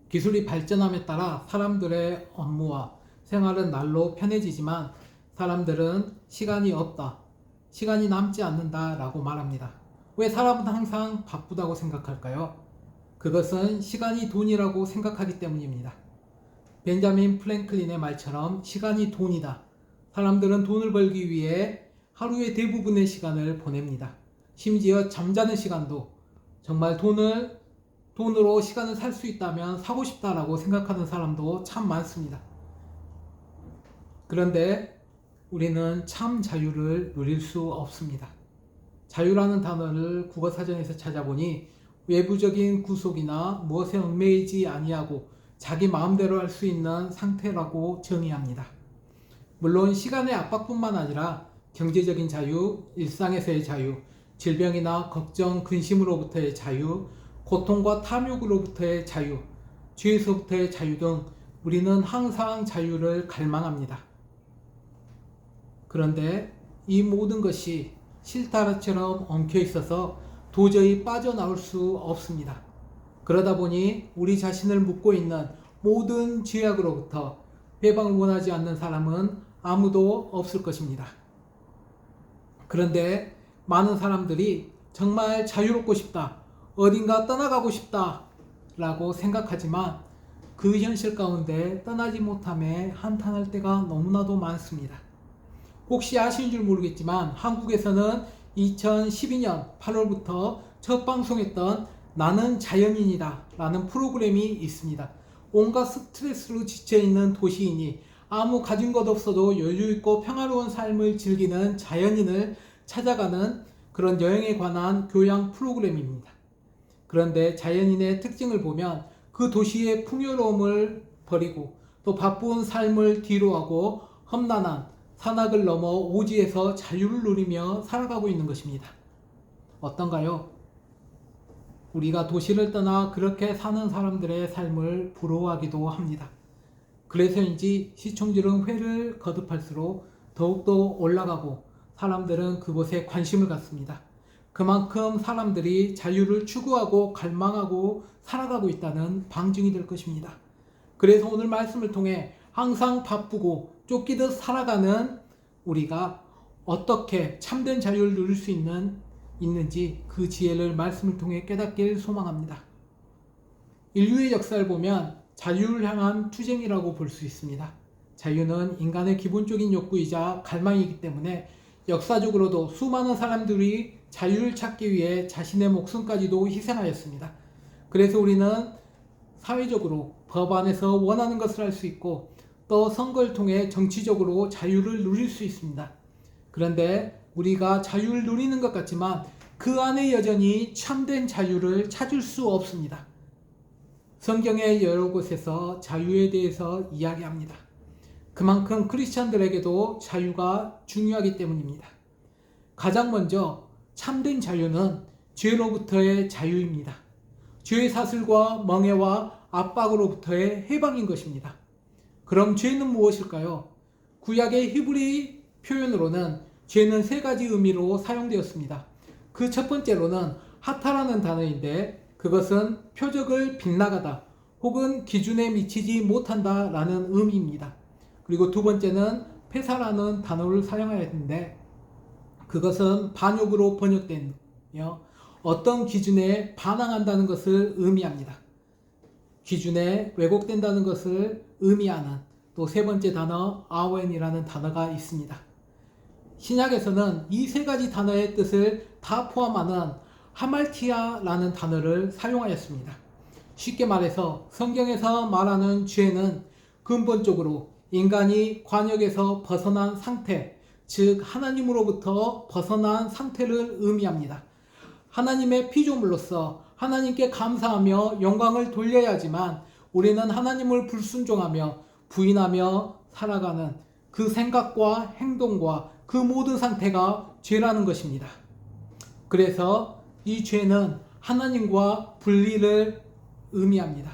기술이 발전함에 따라 사람들의 업무와 생활은 날로 편해지지만 사람들은 시간이 없다, 시간이 남지 않는다 라고 말합니다. 왜 사람은 항상 바쁘다고 생각할까요? 그것은 시간이 돈이라고 생각하기 때문입니다. 벤자민 프랭클린의 말처럼 시간이 돈이다. 사람들은 돈을 벌기 위해 하루의 대부분의 시간을 보냅니다. 심지어 잠자는 시간도 정말 돈으로 시간을 살 수 있다면 사고 싶다라고 생각하는 사람도 참 많습니다. 그런데 우리는 참 자유를 누릴 수 없습니다. 자유라는 단어를 국어사전에서 찾아보니 외부적인 구속이나 무엇에 얽매이지 아니하고 자기 마음대로 할 수 있는 상태라고 정의합니다. 물론 시간의 압박뿐만 아니라 경제적인 자유, 일상에서의 자유, 질병이나 걱정, 근심으로부터의 자유, 고통과 탐욕으로부터의 자유, 죄에서부터의 자유 등 우리는 항상 자유를 갈망합니다. 그런데 이 모든 것이 실타래처럼 엉켜 있어서 도저히 빠져나올 수 없습니다. 그러다 보니 우리 자신을 묶고 있는 모든 죄악으로부터 해방을 원하지 않는 사람은 아무도 없을 것입니다. 그런데 많은 사람들이 정말 자유롭고 싶다, 어딘가 떠나가고 싶다 라고 생각하지만 그 현실 가운데 떠나지 못함에 한탄할 때가 너무나도 많습니다. 혹시 아시는 줄 모르겠지만 한국에서는 2012년 8월부터 첫 방송했던 나는 자연인이다 라는 프로그램이 있습니다. 온갖 스트레스로 지쳐있는 도시인이 아무 가진 것 없어도 여유있고 평화로운 삶을 즐기는 자연인을 찾아가는 그런 여행에 관한 교양 프로그램입니다. 그런데 자연인의 특징을 보면 그 도시의 풍요로움을 버리고 또 바쁜 삶을 뒤로하고 험난한 산악을 넘어 오지에서 자유를 누리며 살아가고 있는 것입니다. 어떤가요? 우리가 도시를 떠나 그렇게 사는 사람들의 삶을 부러워하기도 합니다. 그래서인지 시청률은 회를 거듭할수록 더욱더 올라가고 사람들은 그곳에 관심을 갖습니다. 그만큼 사람들이 자유를 추구하고 갈망하고 살아가고 있다는 방증이 될 것입니다. 그래서 오늘 말씀을 통해 항상 바쁘고 쫓기듯 살아가는 우리가 어떻게 참된 자유를 누릴 수 있는지 그 지혜를 말씀을 통해 깨닫길 소망합니다. 인류의 역사를 보면 자유를 향한 투쟁이라고 볼 수 있습니다. 자유는 인간의 기본적인 욕구이자 갈망이기 때문에 역사적으로도 수많은 사람들이 자유를 찾기 위해 자신의 목숨까지도 희생하였습니다. 그래서 우리는 사회적으로 법 안에서 원하는 것을 할 수 있고 또 선거를 통해 정치적으로 자유를 누릴 수 있습니다. 그런데 우리가 자유를 누리는 것 같지만 그 안에 여전히 참된 자유를 찾을 수 없습니다. 성경의 여러 곳에서 자유에 대해서 이야기합니다. 그만큼 크리스찬들에게도 자유가 중요하기 때문입니다. 가장 먼저 참된 자유는 죄로부터의 자유입니다. 죄의 사슬과 멍해와 압박으로부터의 해방인 것입니다. 그럼 죄는 무엇일까요? 구약의 히브리 표현으로는 죄는 세 가지 의미로 사용되었습니다. 그 첫 번째로는 하타라는 단어인데 그것은 표적을 빗나가다 혹은 기준에 미치지 못한다 라는 의미입니다. 그리고 두 번째는 페사라는 단어를 사용하였는데 그것은 반역으로 번역되며 어떤 기준에 반항한다는 것을 의미합니다. 기준에 왜곡된다는 것을 의미하는 또 세 번째 단어 아웬이라는 단어가 있습니다. 신약에서는 이 세 가지 단어의 뜻을 다 포함하는 하말티아라는 단어를 사용하였습니다. 쉽게 말해서 성경에서 말하는 죄는 근본적으로 인간이 관역에서 벗어난 상태, 즉 하나님으로부터 벗어난 상태를 의미합니다. 하나님의 피조물로서 하나님께 감사하며 영광을 돌려야 하지만 우리는 하나님을 불순종하며 부인하며 살아가는 그 생각과 행동과 그 모든 상태가 죄라는 것입니다. 그래서 이 죄는 하나님과 분리를 의미합니다.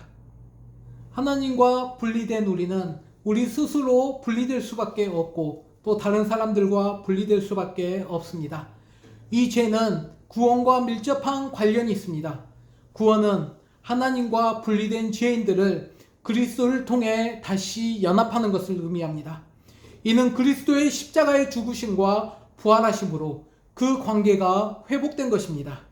하나님과 분리된 우리는 우리 스스로 분리될 수밖에 없고 또 다른 사람들과 분리될 수밖에 없습니다. 이 죄는 구원과 밀접한 관련이 있습니다. 구원은 하나님과 분리된 죄인들을 그리스도를 통해 다시 연합하는 것을 의미합니다. 이는 그리스도의 십자가의 죽으심과 부활하심으로 그 관계가 회복된 것입니다.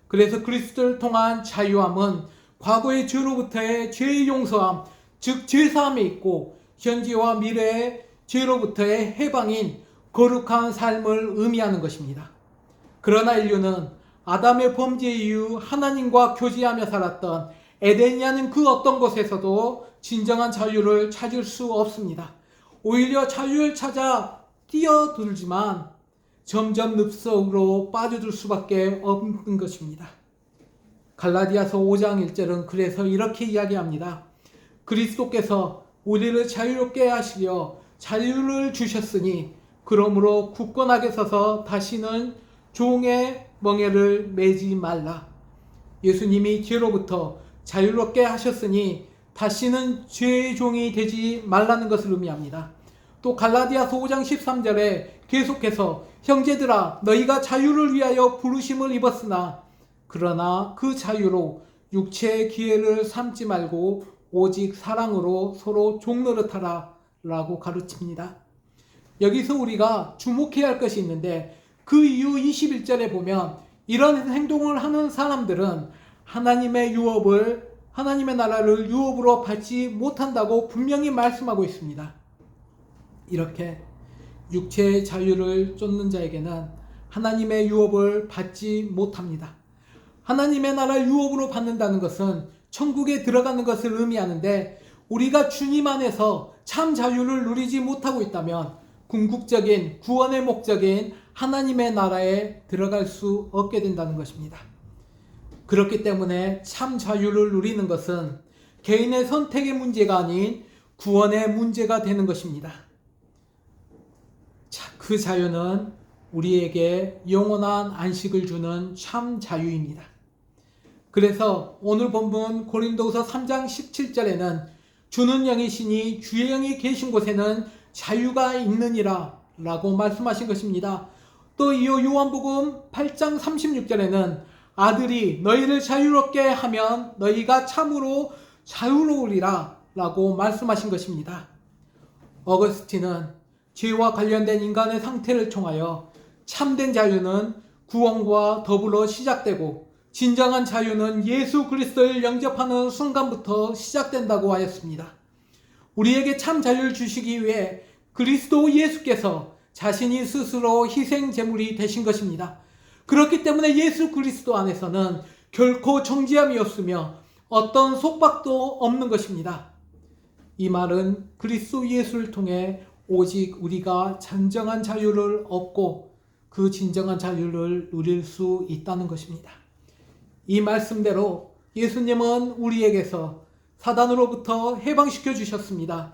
그래서 그리스도를 통한 자유함은 과거의 죄로부터의 죄의 용서함, 즉 죄사함에 있고 현재와 미래의 죄로부터의 해방인 거룩한 삶을 의미하는 것입니다. 그러나 인류는 아담의 범죄 이후 하나님과 교제하며 살았던 에덴이라는 그 어떤 곳에서도 진정한 자유를 찾을 수 없습니다. 오히려 자유를 찾아 뛰어들지만 점점 늪속으로 빠져들 수밖에 없는 것입니다. 갈라디아서 5장 1절은 그래서 이렇게 이야기합니다. 그리스도께서 우리를 자유롭게 하시려 자유를 주셨으니 그러므로 굳건하게 서서 다시는 종의 멍에를 매지 말라. 예수님이 죄로부터 자유롭게 하셨으니 다시는 죄의 종이 되지 말라는 것을 의미합니다. 또 갈라디아서 5장 13절에 계속해서 형제들아 너희가 자유를 위하여 부르심을 입었으나 그러나 그 자유로 육체의 기회를 삼지 말고 오직 사랑으로 서로 종노릇하라 라고 가르칩니다. 여기서 우리가 주목해야 할 것이 있는데 그 이후 21절에 보면 이런 행동을 하는 사람들은 하나님의 나라를 유업으로 받지 못한다고 분명히 말씀하고 있습니다. 이렇게 육체의 자유를 쫓는 자에게는 하나님의 유업을 받지 못합니다. 하나님의 나라 유업으로 받는다는 것은 천국에 들어가는 것을 의미하는데 우리가 주님 안에서 참 자유를 누리지 못하고 있다면 궁극적인 구원의 목적인 하나님의 나라에 들어갈 수 없게 된다는 것입니다. 그렇기 때문에 참 자유를 누리는 것은 개인의 선택의 문제가 아닌 구원의 문제가 되는 것입니다. 자, 그 자유는 우리에게 영원한 안식을 주는 참 자유입니다. 그래서 오늘 본문 고린도후서 3장 17절에는 주는 영이시니 주의 영이 계신 곳에는 자유가 있느니라 라고 말씀하신 것입니다. 또 이어 요한복음 8장 36절에는 아들이 너희를 자유롭게 하면 너희가 참으로 자유로우리라 라고 말씀하신 것입니다. 어거스틴은 죄와 관련된 인간의 상태를 통하여 참된 자유는 구원과 더불어 시작되고 진정한 자유는 예수 그리스도를 영접하는 순간부터 시작된다고 하였습니다. 우리에게 참 자유를 주시기 위해 그리스도 예수께서 자신이 스스로 희생 제물이 되신 것입니다. 그렇기 때문에 예수 그리스도 안에서는 결코 정죄함이 없으며 어떤 속박도 없는 것입니다. 이 말은 그리스도 예수를 통해 오직 우리가 진정한 자유를 얻고 그 진정한 자유를 누릴 수 있다는 것입니다. 이 말씀대로 예수님은 우리에게서 사단으로부터 해방시켜 주셨습니다.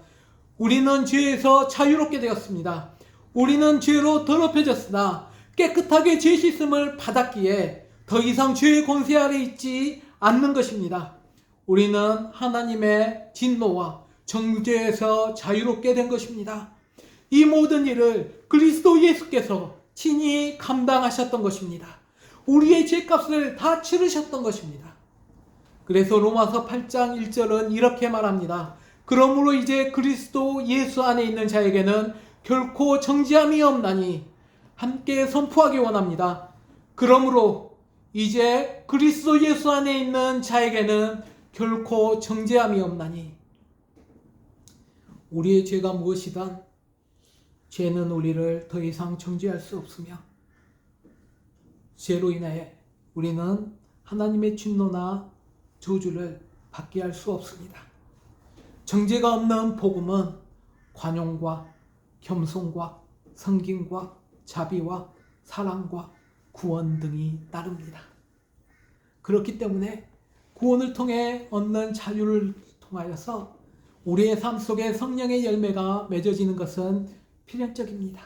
우리는 죄에서 자유롭게 되었습니다. 우리는 죄로 더럽혀졌으나 깨끗하게 죄 씻음을 받았기에 더 이상 죄의 권세 아래 있지 않는 것입니다. 우리는 하나님의 진노와 정죄에서 자유롭게 된 것입니다. 이 모든 일을 그리스도 예수께서 친히 감당하셨던 것입니다. 우리의 죄값을 다 치르셨던 것입니다. 그래서 로마서 8장 1절은 이렇게 말합니다. 그러므로 이제 그리스도 예수 안에 있는 자에게는 결코 정죄함이 없나니 함께 선포하기 원합니다. 그러므로 이제 그리스도 예수 안에 있는 자에게는 결코 정죄함이 없나니 우리의 죄가 무엇이든 죄는 우리를 더 이상 정죄할 수 없으며 죄로 인해 우리는 하나님의 진노나 저주를 받게 할 수 없습니다. 정죄가 없는 복음은 관용과 겸손과 섬김과 자비와 사랑과 구원 등이 따릅니다. 그렇기 때문에 구원을 통해 얻는 자유를 통하여서 우리의 삶 속에 성령의 열매가 맺어지는 것은 필연적입니다.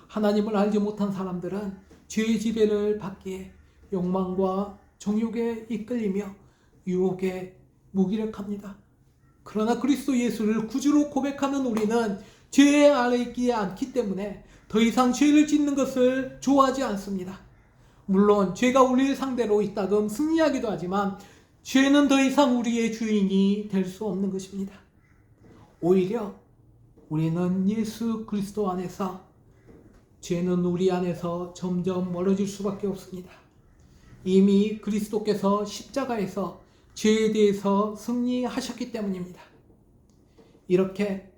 하나님을 알지 못한 사람들은 죄의 지배를 받기에 욕망과 정욕에 이끌리며 유혹에 무기력합니다. 그러나 그리스도 예수를 구주로 고백하는 우리는 죄 아래 있지 않기 때문에 더 이상 죄를 짓는 것을 좋아하지 않습니다. 물론 죄가 우리를 상대로 이따금 승리하기도 하지만 죄는 더 이상 우리의 주인이 될 수 없는 것입니다. 오히려 우리는 예수 그리스도 안에서 죄는 우리 안에서 점점 멀어질 수밖에 없습니다. 이미 그리스도께서 십자가에서 죄에 대해서 승리하셨기 때문입니다. 이렇게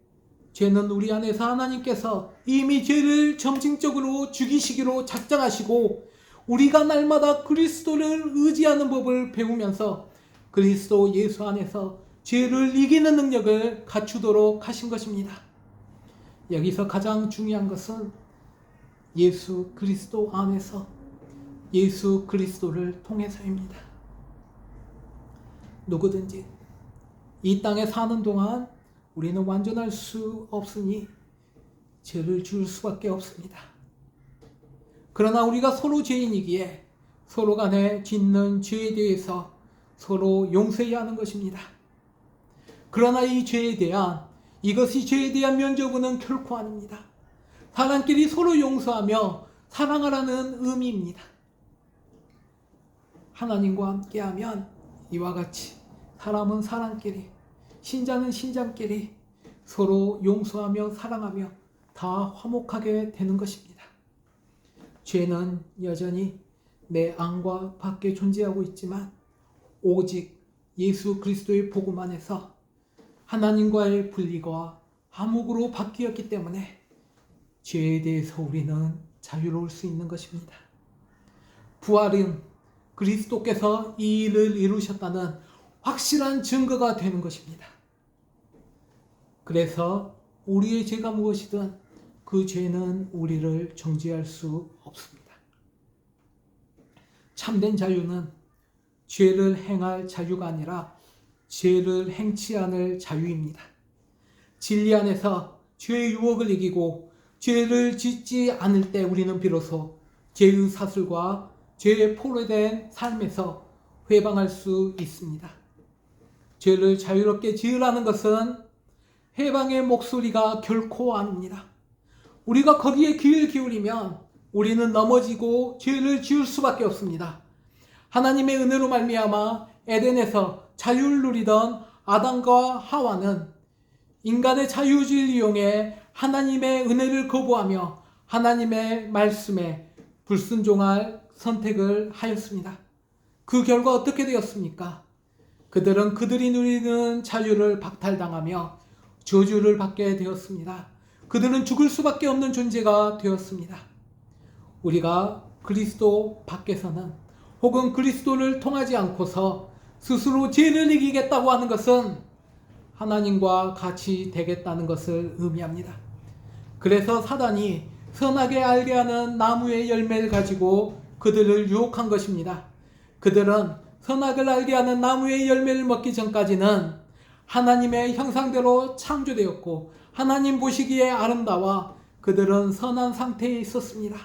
죄는 우리 안에서 하나님께서 이미 죄를 점진적으로 죽이시기로 작정하시고 우리가 날마다 그리스도를 의지하는 법을 배우면서 그리스도 예수 안에서 죄를 이기는 능력을 갖추도록 하신 것입니다. 여기서 가장 중요한 것은 예수 그리스도 안에서 예수 그리스도를 통해서입니다. 누구든지 이 땅에 사는 동안 우리는 완전할 수 없으니 죄를 지을 수밖에 없습니다. 그러나 우리가 서로 죄인이기에 서로 간에 짓는 죄에 대해서 서로 용서해야 하는 것입니다. 그러나 이것이 죄에 대한 면죄부는 결코 아닙니다. 사람끼리 서로 용서하며 사랑하라는 의미입니다. 하나님과 함께하면 이와 같이 사람은 사람끼리, 신자는 신자끼리 서로 용서하며 사랑하며 다 화목하게 되는 것입니다. 죄는 여전히 내 안과 밖에 존재하고 있지만 오직 예수 그리스도의 복음 안에서 하나님과의 분리가 화목으로 바뀌었기 때문에 죄에 대해서 우리는 자유로울 수 있는 것입니다. 부활은 그리스도께서 이 일을 이루셨다는 확실한 증거가 되는 것입니다. 그래서 우리의 죄가 무엇이든 그 죄는 우리를 정죄할 수 없습니다. 참된 자유는 죄를 행할 자유가 아니라 죄를 행치 않을 자유입니다. 진리 안에서 죄의 유혹을 이기고 죄를 짓지 않을 때 우리는 비로소 죄의 사슬과 죄에 포로된 삶에서 회방할 수 있습니다. 죄를 자유롭게 지으라는 것은 해방의 목소리가 결코 아닙니다. 우리가 거기에 귀를 기울이면 우리는 넘어지고 죄를 지을 수밖에 없습니다. 하나님의 은혜로 말미암아 에덴에서 자유를 누리던 아담과 하와는 인간의 자유주의를 이용해 하나님의 은혜를 거부하며 하나님의 말씀에 불순종할 선택을 하였습니다. 그 결과 어떻게 되었습니까? 그들은 그들이 누리는 자유를 박탈당하며 저주를 받게 되었습니다. 그들은 죽을 수밖에 없는 존재가 되었습니다. 우리가 그리스도 밖에서는 혹은 그리스도를 통하지 않고서 스스로 죄를 이기겠다고 하는 것은 하나님과 같이 되겠다는 것을 의미합니다. 그래서 사단이 선하게 알게 하는 나무의 열매를 가지고 그들을 유혹한 것입니다. 그들은 선악을 알게 하는 나무의 열매를 먹기 전까지는 하나님의 형상대로 창조되었고 하나님 보시기에 아름다워 그들은 선한 상태에 있었습니다.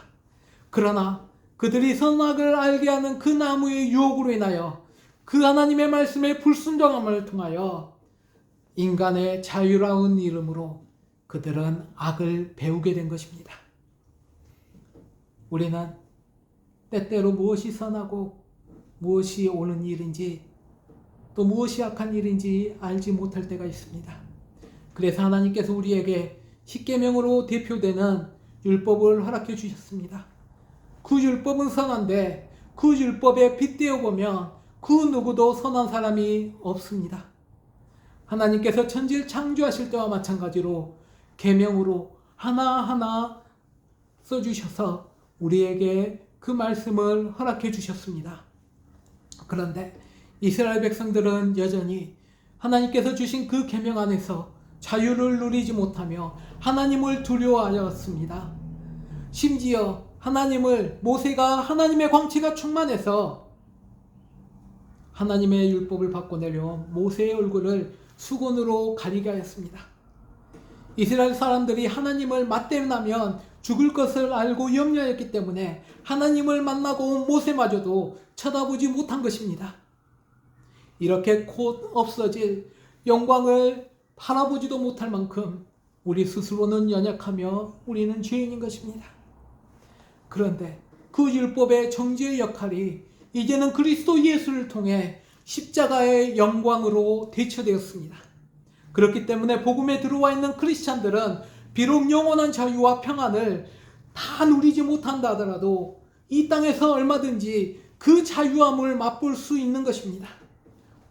그러나 그들이 선악을 알게 하는 그 나무의 유혹으로 인하여 그 하나님의 말씀의 불순종함을 통하여 인간의 자유라운 이름으로 그들은 악을 배우게 된 것입니다. 우리는 때때로 무엇이 선하고 무엇이 옳은 일인지 또 무엇이 악한 일인지 알지 못할 때가 있습니다. 그래서 하나님께서 우리에게 십계명으로 대표되는 율법을 허락해 주셨습니다. 그 율법은 선한데 그 율법에 빗대어 보면 그 누구도 선한 사람이 없습니다. 하나님께서 천지를 창조하실 때와 마찬가지로 계명으로 하나하나 써주셔서 우리에게 그 말씀을 허락해 주셨습니다. 그런데 이스라엘 백성들은 여전히 하나님께서 주신 그 계명 안에서 자유를 누리지 못하며 하나님을 두려워하였습니다. 심지어 모세가 하나님의 광채가 충만해서 하나님의 율법을 받고 내려온 모세의 얼굴을 수건으로 가리게 하였습니다. 이스라엘 사람들이 하나님을 맞대응하면 죽을 것을 알고 염려했기 때문에 하나님을 만나고 온 모세마저도 쳐다보지 못한 것입니다. 이렇게 곧 없어질 영광을 바라보지도 못할 만큼 우리 스스로는 연약하며 우리는 죄인인 것입니다. 그런데 그 율법의 정죄의 역할이 이제는 그리스도 예수를 통해 십자가의 영광으로 대처되었습니다. 그렇기 때문에 복음에 들어와 있는 크리스찬들은 비록 영원한 자유와 평안을 다 누리지 못한다 하더라도 이 땅에서 얼마든지 그 자유함을 맛볼 수 있는 것입니다.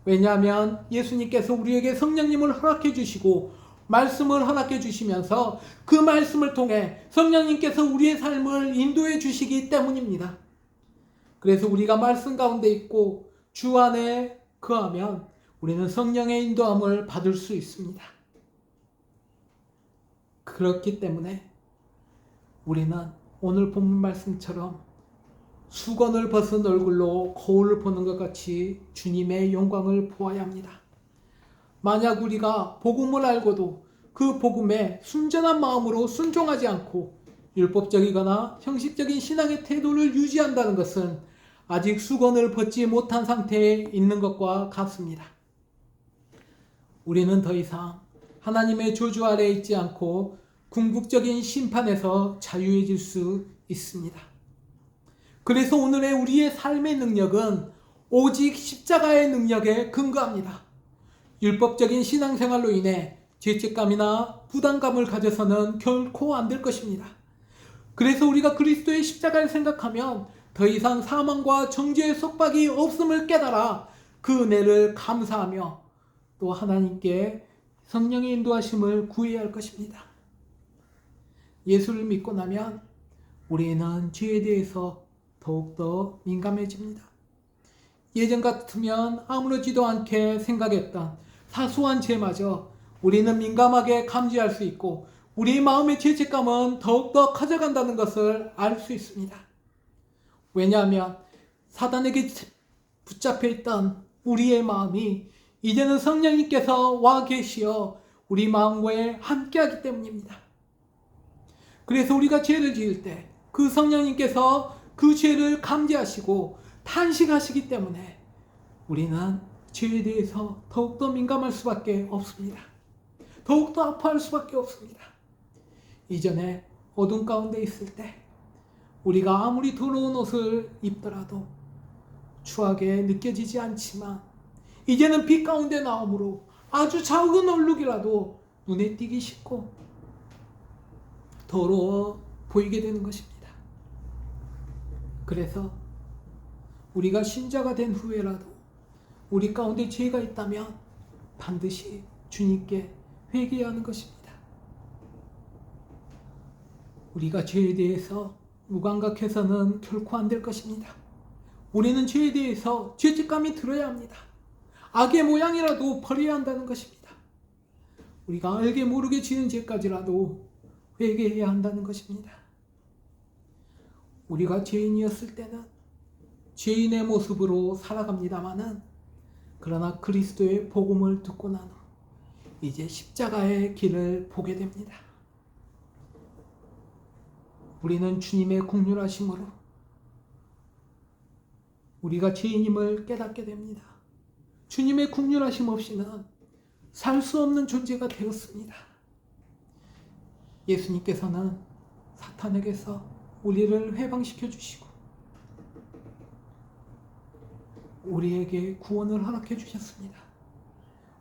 왜냐하면 예수님께서 우리에게 성령님을 허락해 주시고 말씀을 허락해 주시면서 그 말씀을 통해 성령님께서 우리의 삶을 인도해 주시기 때문입니다. 그래서 우리가 말씀 가운데 있고 주 안에 거하면 우리는 성령의 인도함을 받을 수 있습니다. 그렇기 때문에 우리는 오늘 본문 말씀처럼 수건을 벗은 얼굴로 거울을 보는 것 같이 주님의 영광을 보아야 합니다. 만약 우리가 복음을 알고도 그 복음에 순전한 마음으로 순종하지 않고 율법적이거나 형식적인 신앙의 태도를 유지한다는 것은 아직 수건을 벗지 못한 상태에 있는 것과 같습니다. 우리는 더 이상 하나님의 저주 아래에 있지 않고 궁극적인 심판에서 자유해질 수 있습니다. 그래서 오늘의 우리의 삶의 능력은 오직 십자가의 능력에 근거합니다. 율법적인 신앙생활로 인해 죄책감이나 부담감을 가져서는 결코 안 될 것입니다. 그래서 우리가 그리스도의 십자가를 생각하면 더 이상 사망과 정죄의 속박이 없음을 깨달아 그 은혜를 감사하며 또 하나님께 성령의 인도하심을 구해야 할 것입니다. 예수를 믿고 나면 우리는 죄에 대해서 더욱더 민감해집니다. 예전 같으면 아무렇지도 않게 생각했던 사소한 죄마저 우리는 민감하게 감지할 수 있고 우리 마음의 죄책감은 더욱더 커져간다는 것을 알 수 있습니다. 왜냐하면 사단에게 붙잡혀 있던 우리의 마음이 이제는 성령님께서 와 계시어 우리 마음과 함께하기 때문입니다. 그래서 우리가 죄를 지을 때 그 성령님께서 그 죄를 감지하시고 탄식하시기 때문에 우리는 죄에 대해서 더욱더 민감할 수밖에 없습니다. 더욱더 아파할 수밖에 없습니다. 이전에 어둠 가운데 있을 때 우리가 아무리 더러운 옷을 입더라도 추하게 느껴지지 않지만 이제는 빛 가운데 나옴으로 아주 작은 얼룩이라도 눈에 띄기 쉽고 더러워 보이게 되는 것입니다. 그래서 우리가 신자가 된 후에라도 우리 가운데 죄가 있다면 반드시 주님께 회개해야 하는 것입니다. 우리가 죄에 대해서 무감각해서는 결코 안 될 것입니다. 우리는 죄에 대해서 죄책감이 들어야 합니다. 악의 모양이라도 버려야 한다는 것입니다. 우리가 알게 모르게 지은 죄까지라도 회개해야 한다는 것입니다. 우리가 죄인이었을 때는 죄인의 모습으로 살아갑니다마는 그러나 그리스도의 복음을 듣고 난 후 이제 십자가의 길을 보게 됩니다. 우리는 주님의 긍휼하심으로 우리가 죄인임을 깨닫게 됩니다. 주님의 긍휼하심 없이는 살 수 없는 존재가 되었습니다. 예수님께서는 사탄에게서 우리를 해방시켜 주시고 우리에게 구원을 허락해 주셨습니다.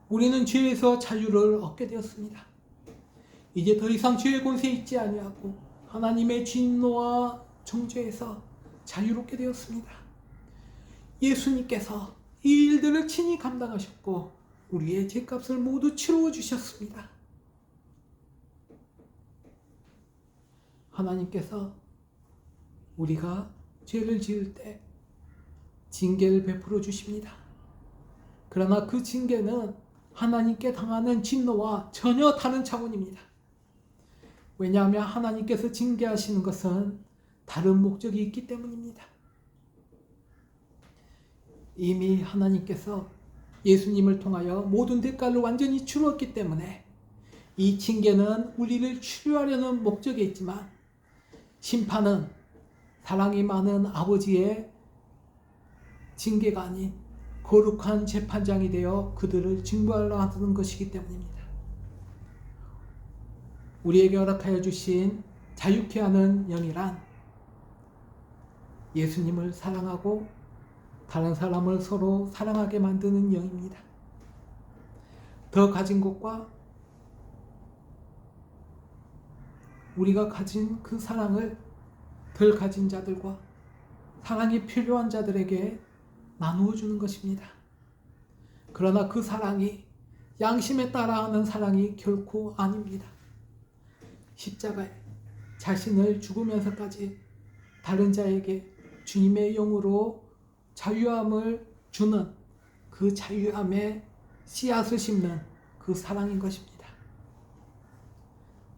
우리는 죄에서 자유를 얻게 되었습니다. 이제 더 이상 죄의 권세에 있지 아니하고 하나님의 진노와 정죄에서 자유롭게 되었습니다. 예수님께서 이 일들을 친히 감당하셨고 우리의 죄값을 모두 치루어 주셨습니다. 하나님께서 우리가 죄를 지을 때 징계를 베풀어 주십니다. 그러나 그 징계는 하나님께 당하는 진노와 전혀 다른 차원입니다. 왜냐하면 하나님께서 징계하시는 것은 다른 목적이 있기 때문입니다. 이미 하나님께서 예수님을 통하여 모든 대가를 완전히 치루었기 때문에 이 징계는 우리를 치료하려는 목적이 있지만 심판은 사랑이 많은 아버지의 징계가 아닌 거룩한 재판장이 되어 그들을 징벌하려 하는 것이기 때문입니다. 우리에게 허락하여 주신 자유케 하는 영이란 예수님을 사랑하고 다른 사람을 서로 사랑하게 만드는 영입니다. 더 가진 것과 우리가 가진 그 사랑을 덜 가진 자들과 사랑이 필요한 자들에게 나누어 주는 것입니다. 그러나 그 사랑이 양심에 따라하는 사랑이 결코 아닙니다. 십자가에 자신을 죽으면서까지 다른 자에게 주님의 영으로 자유함을 주는 그 자유함에 씨앗을 심는 그 사랑인 것입니다.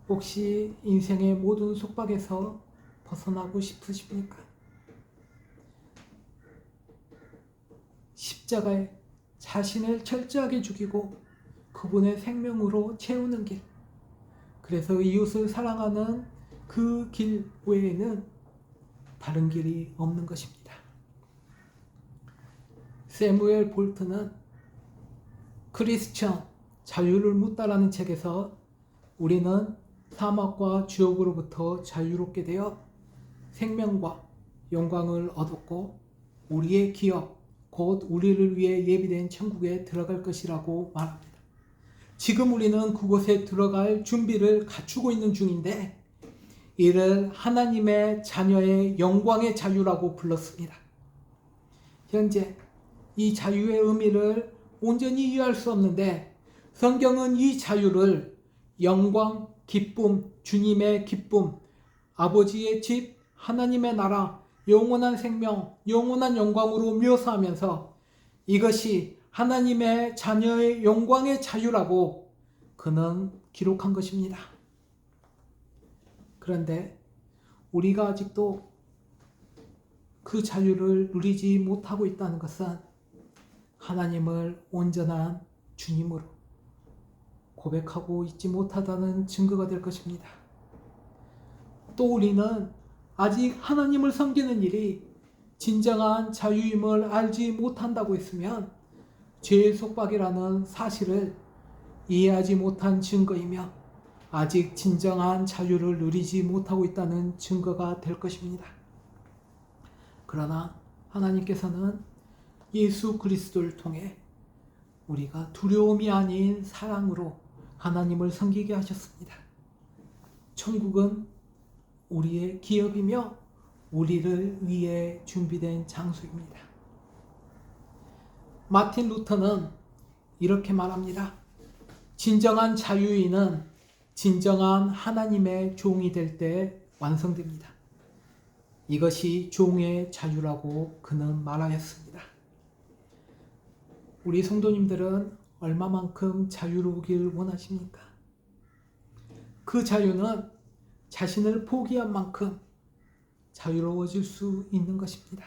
혹시 인생의 모든 속박에서 벗어나고 싶으십니까? 십자가에 자신을 철저하게 죽이고 그분의 생명으로 채우는 길, 그래서 이웃을 사랑하는 그 길 외에는 다른 길이 없는 것입니다. 세무엘 볼트는 크리스천 자유를 묻다라는 책에서 우리는 사막과 지옥으로부터 자유롭게 되어 생명과 영광을 얻었고 우리의 기업 곧 우리를 위해 예비된 천국에 들어갈 것이라고 말합니다. 지금 우리는 그곳에 들어갈 준비를 갖추고 있는 중인데 이를 하나님의 자녀의 영광의 자유라고 불렀습니다. 현재 이 자유의 의미를 온전히 이해할 수 없는데 성경은 이 자유를 영광, 기쁨, 주님의 기쁨, 아버지의 집, 하나님의 나라, 영원한 생명, 영원한 영광으로 묘사하면서 이것이 하나님의 자녀의 영광의 자유라고 그는 기록한 것입니다. 그런데 우리가 아직도 그 자유를 누리지 못하고 있다는 것은 하나님을 온전한 주님으로 고백하고 있지 못하다는 증거가 될 것입니다. 또 우리는 아직 하나님을 섬기는 일이 진정한 자유임을 알지 못한다고 했으면 죄의 속박이라는 사실을 이해하지 못한 증거이며 아직 진정한 자유를 누리지 못하고 있다는 증거가 될 것입니다. 그러나 하나님께서는 예수 그리스도를 통해 우리가 두려움이 아닌 사랑으로 하나님을 섬기게 하셨습니다. 천국은 우리의 기업이며 우리를 위해 준비된 장소입니다. 마틴 루터는 이렇게 말합니다. 진정한 자유인은 진정한 하나님의 종이 될 때 완성됩니다. 이것이 종의 자유라고 그는 말하였습니다. 우리 성도님들은 얼마만큼 자유로우길 원하십니까? 그 자유는 자신을 포기한 만큼 자유로워질 수 있는 것입니다.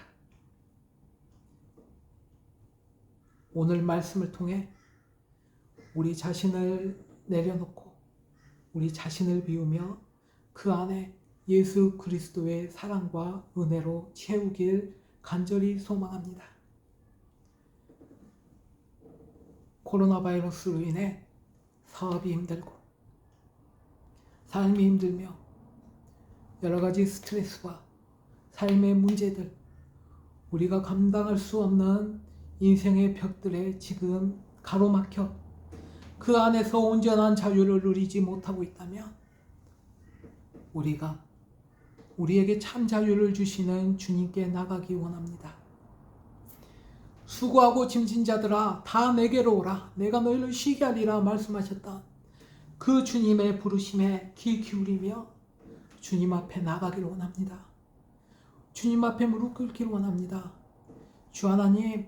오늘 말씀을 통해 우리 자신을 내려놓고 우리 자신을 비우며 그 안에 예수 그리스도의 사랑과 은혜로 채우길 간절히 소망합니다. 코로나 바이러스로 인해 사업이 힘들고 삶이 힘들며 여러 가지 스트레스와 삶의 문제들, 우리가 감당할 수 없는 인생의 벽들에 지금 가로막혀 그 안에서 온전한 자유를 누리지 못하고 있다면 우리가 우리에게 참 자유를 주시는 주님께 나가기 원합니다. 수고하고 짐진 자들아 다 내게로 오라 내가 너희를 쉬게 하리라 말씀하셨던 그 주님의 부르심에 귀 기울이며 주님 앞에 나가기를 원합니다. 주님 앞에 무릎 꿇기를 원합니다. 주 하나님,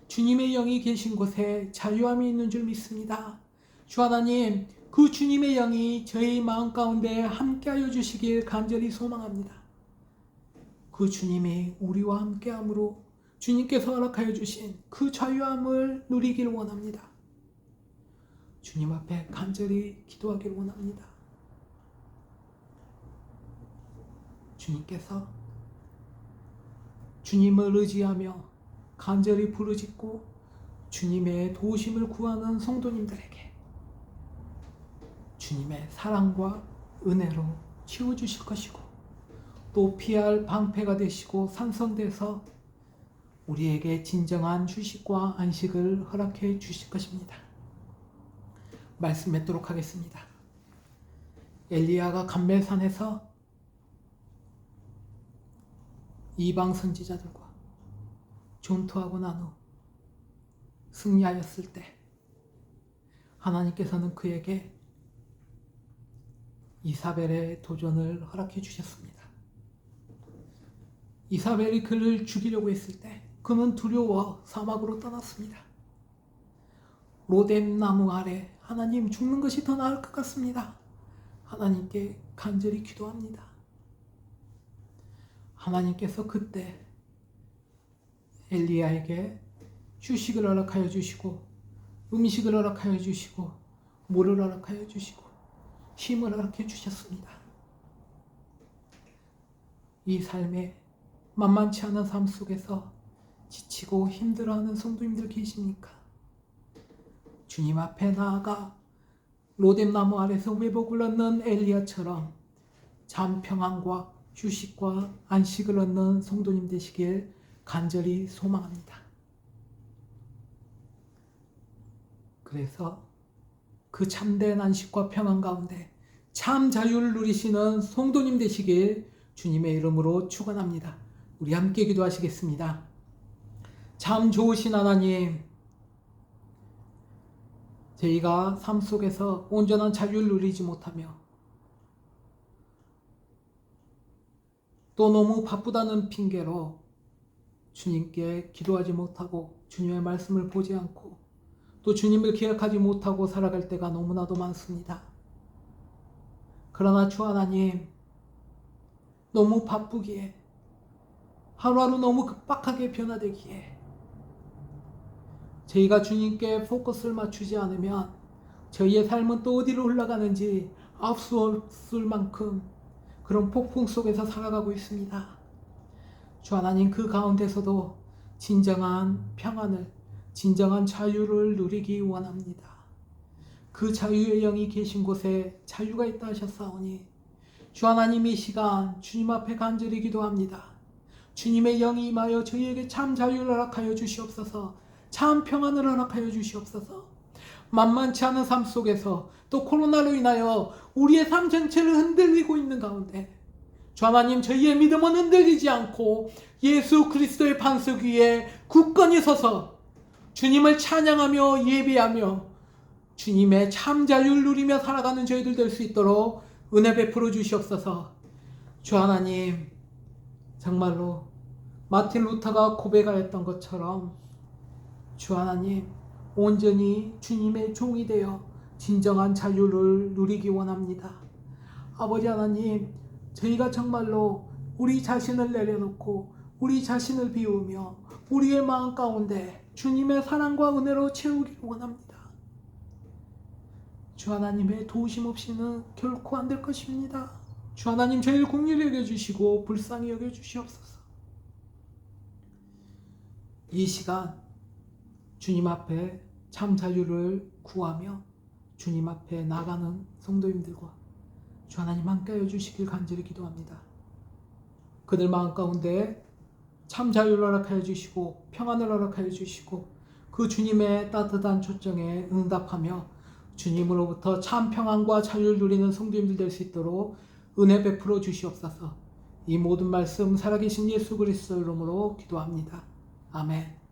주님의 영이 계신 곳에 자유함이 있는 줄 믿습니다. 주 하나님, 그 주님의 영이 저희 마음 가운데 함께하여 주시길 간절히 소망합니다. 그 주님이 우리와 함께함으로 주님께서 허락하여 주신 그 자유함을 누리길 원합니다. 주님 앞에 간절히 기도하길 원합니다. 주님께서 주님을 의지하며 간절히 부르짖고 주님의 도우심을 구하는 성도님들에게 주님의 사랑과 은혜로 채워주실 것이고 또 피할 방패가 되시고 산성돼서 우리에게 진정한 휴식과 안식을 허락해 주실 것입니다. 말씀 맺도록 하겠습니다. 엘리야가 감멜산에서 이방 선지자들과 전투하고 난 후 승리하였을 때 하나님께서는 그에게 이사벨의 도전을 허락해 주셨습니다. 이사벨이 그를 죽이려고 했을 때 그는 두려워 사막으로 떠났습니다. 로뎀 나무 아래 하나님 죽는 것이 더 나을 것 같습니다. 하나님께 간절히 기도합니다. 하나님께서 그때 엘리야에게 휴식을 허락하여 주시고 음식을 허락하여 주시고 물을 허락하여 주시고 힘을 허락해 주셨습니다. 이 삶에 만만치 않은 삶 속에서 지치고 힘들어하는 성도님들 계십니까? 주님 앞에 나아가 로뎀 나무 아래서 회복을 얻는 엘리야처럼 잠 평안과 휴식과 안식을 얻는 성도님 되시길 간절히 소망합니다. 그래서 그 참된 안식과 평안 가운데 참 자유를 누리시는 성도님 되시길 주님의 이름으로 축원합니다. 우리 함께 기도하시겠습니다. 참 좋으신 하나님, 저희가 삶 속에서 온전한 자유를 누리지 못하며 또 너무 바쁘다는 핑계로 주님께 기도하지 못하고 주님의 말씀을 보지 않고 또 주님을 기억하지 못하고 살아갈 때가 너무나도 많습니다. 그러나 주 하나님, 너무 바쁘기에 하루하루 너무 급박하게 변화되기에 저희가 주님께 포커스를 맞추지 않으면 저희의 삶은 또 어디로 흘러가는지 알 수 없을 만큼 그런 폭풍 속에서 살아가고 있습니다. 주 하나님, 그 가운데서도 진정한 평안을, 진정한 자유를 누리기 원합니다. 그 자유의 영이 계신 곳에 자유가 있다 하셨사오니 주 하나님, 이 시간 주님 앞에 간절히 기도합니다. 주님의 영이 임하여 저희에게 참 자유를 허락하여 주시옵소서. 참 평안을 허락하여 주시옵소서. 만만치 않은 삶 속에서 또 코로나로 인하여 우리의 삶 전체를 흔들리고 있는 가운데 주 하나님, 저희의 믿음은 흔들리지 않고 예수 그리스도의 반석 위에 굳건히 서서 주님을 찬양하며 예배하며 주님의 참 자유를 누리며 살아가는 저희들 될 수 있도록 은혜 베풀어 주시옵소서. 주 하나님, 정말로 마틴 루터가 고백하였던 것처럼 주 하나님, 온전히 주님의 종이 되어 진정한 자유를 누리기 원합니다. 아버지 하나님, 저희가 정말로 우리 자신을 내려놓고 우리 자신을 비우며 우리의 마음 가운데 주님의 사랑과 은혜로 채우기를 원합니다. 주 하나님의 도우심 없이는 결코 안 될 것입니다. 주 하나님, 저희를 긍휼히 여겨주시고 불쌍히 여겨주시옵소서. 이 시간 주님 앞에 참 자유를 구하며 주님 앞에 나가는 성도님들과 주 하나님 함께하여 주시길 간절히 기도합니다. 그들 마음 가운데 참 자유를 허락하여 주시고 평안을 허락하여 주시고 그 주님의 따뜻한 초청에 응답하며 주님으로부터 참 평안과 자유를 누리는 성도님들 될 수 있도록 은혜 베풀어 주시옵소서. 이 모든 말씀 살아계신 예수 그리스도 이름으로 기도합니다. 아멘.